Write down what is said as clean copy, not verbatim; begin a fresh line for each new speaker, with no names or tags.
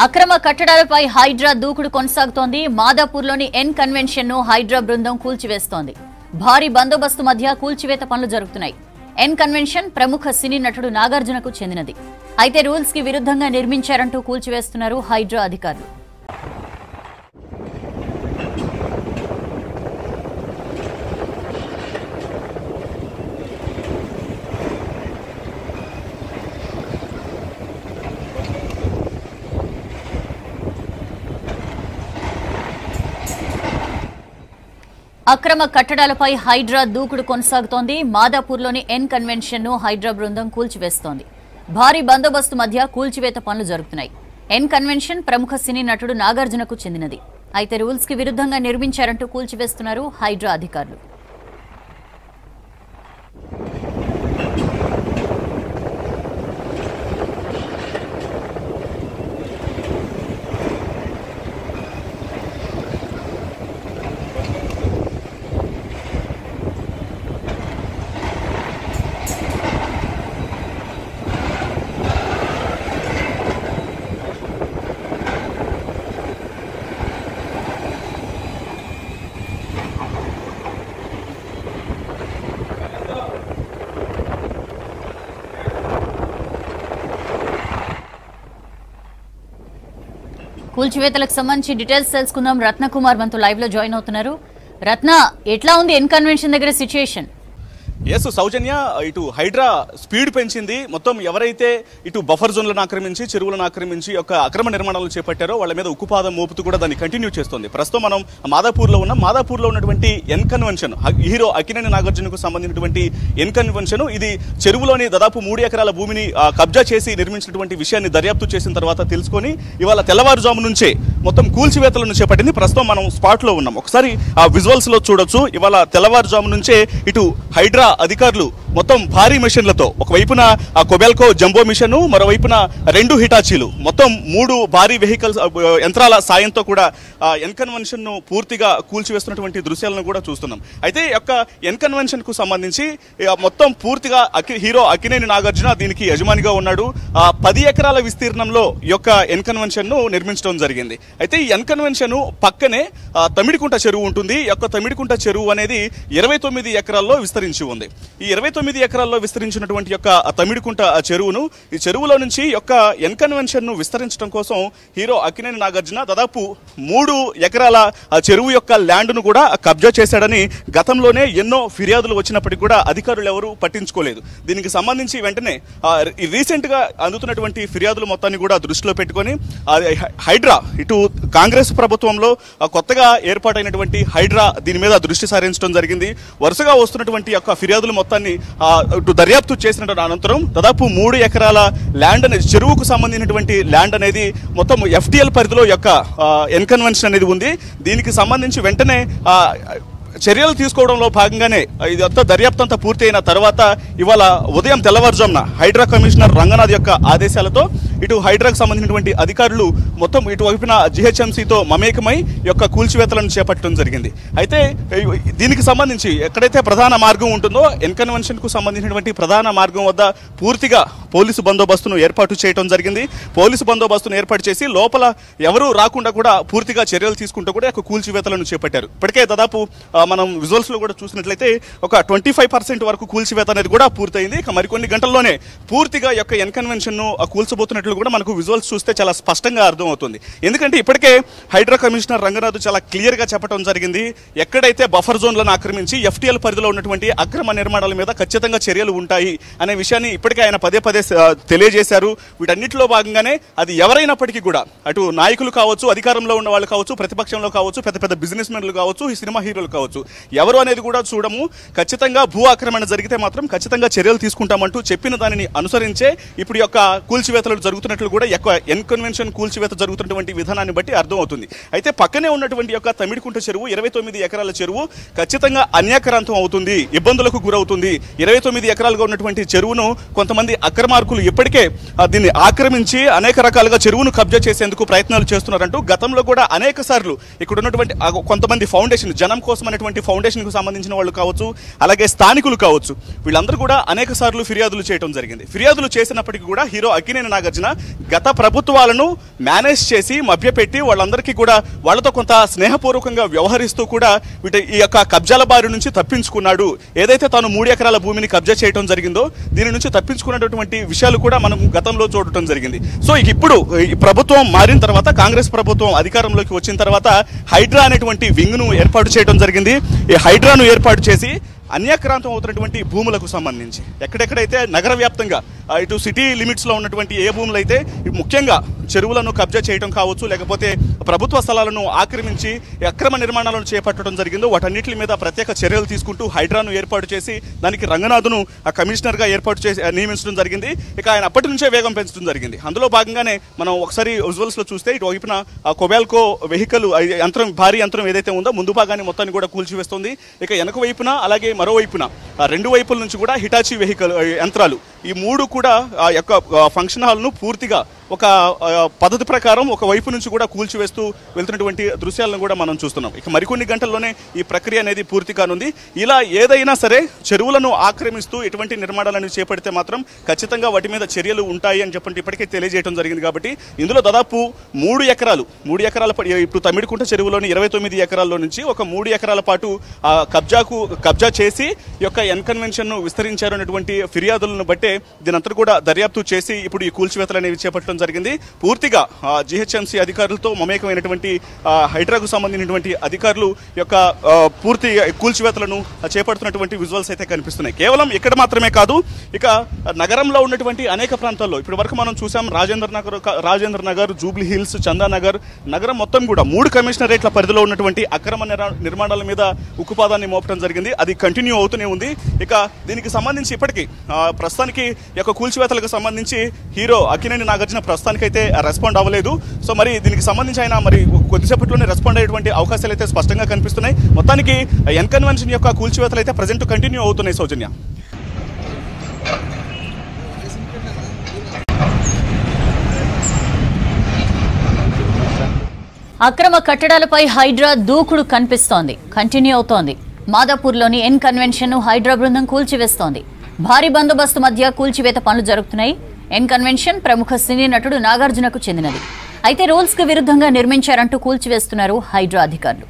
అక్రమ కట్టడాలపై హైడ్రా దూకుడు కొనసాగుతోంది. మాదాపూర్లోని ఎన్ కన్వెన్షన్ ను హైడ్రా బృందం కూల్చివేస్తోంది. భారీ బందోబస్తు మధ్య కూల్చివేత పనులు జరుగుతున్నాయి. ఎన్ కన్వెన్షన్ ప్రముఖ సినీ నటుడు నాగార్జునకు చెందినది. అయితే రూల్స్ కి విరుద్ధంగా నిర్మించారంటూ కూల్చివేస్తున్నారు హైడ్రా అధికారులు. అక్రమ కట్టడాలపై హైడ్రా దూకుడు కొనసాగుతోంది. మాదాపూర్లోని ఎన్ కన్వెన్షన్ ను హైడ్రా బృందం కూల్చివేస్తోంది. భారీ బందోబస్తు మధ్య కూల్చివేత పనులు జరుగుతున్నాయి. ఎన్ కన్వెన్షన్ ప్రముఖ సినీ నటుడు నాగార్జునకు చెందినది. అయితే రూల్స్ కి విరుద్ధంగా నిర్మించారంటూ కూల్చివేస్తున్నారు హైడ్రా అధికారులు. కూల్చివేతలకు సంబంధించి డీటెయిల్స్ తెలుసుకుందాం. రత్నకుమార్ మనతో లైవ్ లో జాయిన్ అవుతున్నారు. రత్న, ఎట్లా ఉంది ఎన్ కన్వెన్షన్ దగ్గర సిచ్యుయేషన్?
ఎస్ సౌజన్య, ఇటు హైడ్రా స్పీడ్ పెంచింది. మొత్తం ఎవరైతే ఇటు బఫర్ జోన్లను ఆక్రమించి చెరువులను ఆక్రమించి ఒక అక్రమ నిర్మాణాలు చేపట్టారో వాళ్ళ మీద ఉక్కుపాదం మోపుతూ కూడా దాన్ని కంటిన్యూ చేస్తుంది. ప్రస్తుతం మనం మాదాపూర్లో ఉన్నాం. మాదాపూర్లో ఉన్నటువంటి ఎన్ కన్వెన్షన్ హీరో అక్కినేని నాగార్జునకు సంబంధించినటువంటి ఎన్ కన్వెన్షన్ ఇది చెరువులోని దాదాపు 3 ఎకరాల భూమిని కబ్జా చేసి నిర్మించినటువంటి విషయాన్ని దర్యాప్తు చేసిన తర్వాత తెలుసుకొని ఇవాళ తెల్లవారుజాము నుంచే మొత్తం కూల్చివేతలను చేపట్టింది. ప్రస్తుతం మనం స్పాట్ లో ఉన్నాం. ఒకసారి ఆ విజువల్స్ లో చూడొచ్చు. ఇవాళ తెల్లవారుజాము నుంచే ఇటు హైడ్రా అధికారులు మొత్తం భారీ మిషన్లతో, ఒకవైపున కొబెల్కో జంబో మిషన్, మరోవైపున 2 హిటాచీలు, మొత్తం 3 భారీ వెహికల్స్ యంత్రాల సాయంతో కూడా ఎన్ కన్వెన్షన్ ను పూర్తిగా కూల్చివేస్తున్నటువంటి దృశ్యాలను కూడా చూస్తున్నాం. అయితే యొక్క ఎన్ కన్వెన్షన్ కు సంబంధించి మొత్తం పూర్తిగా హీరో అక్కినేని నాగార్జున దీనికి యజమానిగా ఉన్నాడు. 10 ఎకరాల విస్తీర్ణంలో ఈ యొక్క ఎన్ కన్వెన్షన్ ను నిర్మించడం జరిగింది. అయితే ఈ ఎన్ కన్వెన్షన్ పక్కనే తమిడికుంట చెరువు ఉంటుంది. ఈ యొక్క తమిడికుంట చెరువు అనేది 29 ఎకరాల్లో విస్తరించి ఉంది. ఈ 29 ఎకరాల్లో విస్తరించినటువంటి యొక్క తమిడికుంట చెరువును, ఈ చెరువులో నుంచి యొక్క ఎన్ కన్వెన్షన్ ను విస్తరించడం కోసం హీరో అక్కినేని నాగార్జున దాదాపు 3 ఎకరాల చెరువు యొక్క ల్యాండ్ ను కూడా కబ్జా చేశాడని గతంలోనే ఎన్నో ఫిర్యాదులు వచ్చినప్పటికీ కూడా అధికారులు ఎవరు పట్టించుకోలేదు. దీనికి సంబంధించి వెంటనే రీసెంట్ గా అందుతున్నటువంటి ఫిర్యాదులు మొత్తాన్ని కూడా దృష్టిలో పెట్టుకొని హైడ్రా ఇటు కాంగ్రెస్ ప్రభుత్వంలో కొత్తగా ఏర్పాటైనటువంటి హైడ్రా దీని మీద దృష్టి సారించడం జరిగింది. వరుసగా వస్తున్నటువంటి యొక్క ఫిర్యాదులు మొత్తాన్ని దర్యాప్తు చేసిన అనంతరం దాదాపు 3 ఎకరాల ల్యాండ్ అనేది, చెరువుకు సంబంధించినటువంటి ల్యాండ్ అనేది మొత్తం FTL పరిధిలో యొక్క ఎన్ కన్వెన్షన్ అనేది ఉంది. దీనికి సంబంధించి వెంటనే చర్యలు తీసుకోవడంలో భాగంగానే ఇదంతా దర్యాప్తు అంతా పూర్తి అయిన తర్వాత ఇవాళ ఉదయం తెల్లవారుజామున హైడ్రా కమిషనర్ రంగనాథ్ యొక్క ఆదేశాలతో ఇటు హైడ్రాకు సంబంధించినటువంటి అధికారులు మొత్తం ఇటు వైపున GHMCతో మమేకమై యొక్క కూల్చివేతలను చేపట్టడం జరిగింది. అయితే దీనికి సంబంధించి ఎక్కడైతే ప్రధాన మార్గం ఉంటుందో ఎన్ కన్వెన్షన్ కు సంబంధించినటువంటి ప్రధాన మార్గం వద్ద పూర్తిగా పోలీసు బందోబస్తును ఏర్పాటు చేయడం జరిగింది. పోలీసు బందోబస్తును ఏర్పాటు చేసి లోపల ఎవరూ రాకుండా కూడా పూర్తిగా చర్యలు తీసుకుంటూ కూడా యొక్క కూల్చివేతలను చేపట్టారు. ఇప్పటికే దాదాపు మనం విజువల్స్ లో కూడా చూసినట్లయితే ఒక 25% వరకు కూల్చివేత అనేది కూడా పూర్తయింది. మరికొన్ని గంటల్లోనే పూర్తిగా యొక్క ఎన్ కన్వెన్షన్ ను కూల్చబోతున్నట్లు కూడా మనకు విజువల్స్ చూస్తే చాలా స్పష్టంగా అర్థమవుతుంది. ఎందుకంటే ఇప్పటికే హైడ్రా కమిషనర్ రంగనాథ్ చాలా క్లియర్ గా చెప్పడం జరిగింది. ఎక్కడైతే బఫర్ జోన్లను ఆక్రమించి FTL పరిధిలో ఉన్నటువంటి అక్రమ నిర్మాణాల మీద ఖచ్చితంగా చర్యలు ఉంటాయి అనే విషయాన్ని ఇప్పటికే ఆయన పదే పదే తెలియజేశారు. వీటన్నిటిలో భాగంగానే అది ఎవరైనప్పటికీ కూడా అటు నాయకులు కావచ్చు, అధికారంలో ఉన్న వాళ్ళు కావచ్చు, ప్రతిపక్షంలో కావచ్చు, పెద్ద పెద్ద బిజినెస్ మెన్లు కావచ్చు, ఈ సినిమా హీరోలు కావచ్చు, ఎవరు అనేది కూడా చూడము. ఖచ్చితంగా భూ ఆక్రమణ జరిగితే మాత్రం ఖచ్చితంగా చర్యలు తీసుకుంటామంటూ చెప్పిన దానిని అనుసరించే ఇప్పుడు యొక్క కూల్చివేతలు జరుగుతున్నట్లు కూడా ఎన్ కన్వెన్షన్ కూల్చివేత జరుగుతున్నటువంటి విధానాన్ని బట్టి అర్థమవుతుంది. అయితే పక్కనే ఉన్నటువంటి యొక్క తమిడికుంట చెరువు 29 ఎకరాల చెరువు ఖచ్చితంగా అన్యాక్రాంతం అవుతుంది, ఇబ్బందులకు గురవుతుంది. 29 ఎకరాలుగా ఉన్నటువంటి చెరువును కొంతమంది అక్రమార్కులు ఇప్పటికే దీన్ని ఆక్రమించి అనేక రకాలుగా చెరువును కబ్జా చేసేందుకు ప్రయత్నాలు చేస్తున్నారంటూ గతంలో కూడా అనేక సార్లు ఇక్కడ ఉన్నటువంటి కొంతమంది ఫౌండేషన్, జనం కోసం అనేటువంటి ఫౌండేషన్ కు సంబంధించిన వాళ్ళు కావచ్చు, అలాగే స్థానికులు కావచ్చు, వీళ్ళందరూ కూడా అనేక సార్లు ఫిర్యాదులు చేయడం జరిగింది. ఫిర్యాదులు చేసినప్పటికీ కూడా హీరో అక్కినేని నాగార్జున గత ప్రభుత్వాలను మేనేజ్ చేసి మభ్యపెట్టి వాళ్ళందరికీ కూడా వాళ్ళతో కొంత స్నేహపూర్వకంగా వ్యవహరిస్తూ కూడా ఈ యొక్క కబ్జాల బారి నుంచి తప్పించుకున్నాడు. ఏదైతే తాను 3 ఎకరాల భూమిని కబ్జా చేయడం జరిగిందో దీని నుంచి తప్పించుకున్నటువంటి విషయాలు కూడా మనం గతంలో చూడటం జరిగింది. సో ఇప్పుడు ఈ ప్రభుత్వం మారిన తర్వాత, కాంగ్రెస్ ప్రభుత్వం అధికారంలోకి వచ్చిన తర్వాత హైడ్రా అనేటువంటి వింగ్ ను ఏర్పాటు చేయడం జరిగింది. ఈ హైడ్రాను ఏర్పాటు చేసి అన్యాక్రాంతం అవుతున్నటువంటి భూములకు సంబంధించి ఎక్కడెక్కడైతే నగర వ్యాప్తంగా ఇటు సిటీ లిమిట్స్ లో ఉన్నటువంటి ఏ భూములు అయితే ముఖ్యంగా చెరువులను కబ్జా చేయడం కావచ్చు, లేకపోతే ప్రభుత్వ స్థలాలను ఆక్రమించి అక్రమ నిర్మాణాలను చేపట్టడం జరిగిందో వాటన్నిటి మీద ప్రత్యేక చర్యలు తీసుకుంటూ హైడ్రాను ఏర్పాటు చేసి దానికి రంగనాథ్ను కమిషనర్ గా ఏర్పాటు చేసి నియమించడం జరిగింది. ఇక ఆయన అప్పటి నుంచే వేగం పెంచడం జరిగింది. అందులో భాగంగానే మనం ఒకసారి విజువల్స్ లో చూస్తే ఇటు వైపున కొబాల్కో వెహికల్ యంత్రం, భారీ యంత్రం ఏదైతే ఉందో ముందు భాగాన్ని మొత్తాన్ని కూడా కూల్చివేస్తుంది. ఇక వెనక వైపున అలాగే మరోవైపున 2 వైపుల నుంచి కూడా హిటాచీ వెహికల్ యంత్రాలు, ఈ 3 కూడా ఆ యొక్క ఫంక్షన్ హాల్ ను పూర్తిగా ఒక పద్ధతి ప్రకారం ఒక వైపు నుంచి కూడా కూల్చివేస్తూ వెళ్తున్నటువంటి దృశ్యాలను కూడా మనం చూస్తున్నాం. ఇక మరికొన్ని గంటల్లోనే ఈ ప్రక్రియ అనేది పూర్తి కానుంది. ఇలా ఏదైనా సరే చెరువులను ఆక్రమిస్తూ ఎటువంటి నిర్మాణాలను చేపడితే మాత్రం ఖచ్చితంగా వాటి మీద చర్యలు ఉంటాయి అని చెప్పండి ఇప్పటికే తెలియజేయడం జరిగింది. కాబట్టి ఇందులో దాదాపు 3 ఎకరాల ఇప్పుడు తమిడికుంట చెరువులోని 29 ఎకరాల్లో నుంచి ఒక 3 ఎకరాల పాటు కబ్జా చేసి యొక్క ఎన్కన్వెన్షన్ ను విస్తరించారు అనేటువంటి ఫిర్యాదులను బట్టే దీనంతా కూడా దర్యాప్తు చేసి ఇప్పుడు ఈ కూల్చివేతలు అనేవి చేపట్టడం జరిగింది. పూర్తిగా జిహెచ్ఎంసీ అధికారులతో మమేకమైనటువంటి హైడ్రాకు సంబంధించినటువంటి అధికారులు యొక్క పూర్తి కూల్చివేతలను చేపడుతున్నటువంటి విజువల్స్ అయితే కనిపిస్తున్నాయి. కేవలం ఇక్కడ మాత్రమే కాదు, ఇక నగరంలో ఉన్నటువంటి అనేక ప్రాంతాల్లో ఇప్పటి వరకు మనం చూసాం. రాజేంద్ర నగర్, జూబ్లీ హిల్స్, చందానగర్ నగరం మొత్తం కూడా 3 కమిషనరేట్ల పరిధిలో ఉన్నటువంటి అక్రమ నిర్మాణాల మీద ఉక్కుపాదాన్ని మోపడం జరిగింది. అది కంటిన్యూ అవుతూనే ఉంది. ఇక దీనికి సంబంధించి ఇప్పటికీ ప్రస్తుతానికి యొక్క కూల్చివేతలకు సంబంధించి హీరో అక్కినేని నాగార్జున ప్రస్తుతానికి అయితే రెస్పాండ్ అవ్వలేదు. సో మరి దీనికి సంబంధించి ఆయన మరి కొద్దిసేపట్లోనే రెస్పాండ్ అయ్యేటువంటి అవకాశాలు అయితే స్పష్టంగా కనిపిస్తున్నాయి. మొత్తానికి ఎన్కన్వెన్షన్ యొక్క కూల్చివేతలు అయితే ప్రజెంట్ కంటిన్యూ అవుతున్నాయి. సౌజన్య,
అక్రమ కట్టడాలపై హైడ్రా దూకుడు కనిపిస్తోంది, కంటిన్యూ అవుతోంది. మాదాపూర్లోని ఎన్ కన్వెన్షన్ ను హైడ్రా బృందం కూల్చివేస్తోంది. భారీ బందోబస్తు మధ్య కూల్చివేత పనులు జరుగుతున్నాయి. ఎన్ కన్వెన్షన్ ప్రముఖ సినీ నటుడు నాగార్జునకు చెందినది. అయితే రూల్స్ కు విరుద్ధంగా నిర్మించారంటూ కూల్చివేస్తున్నారు హైడ్రా అధికారులు.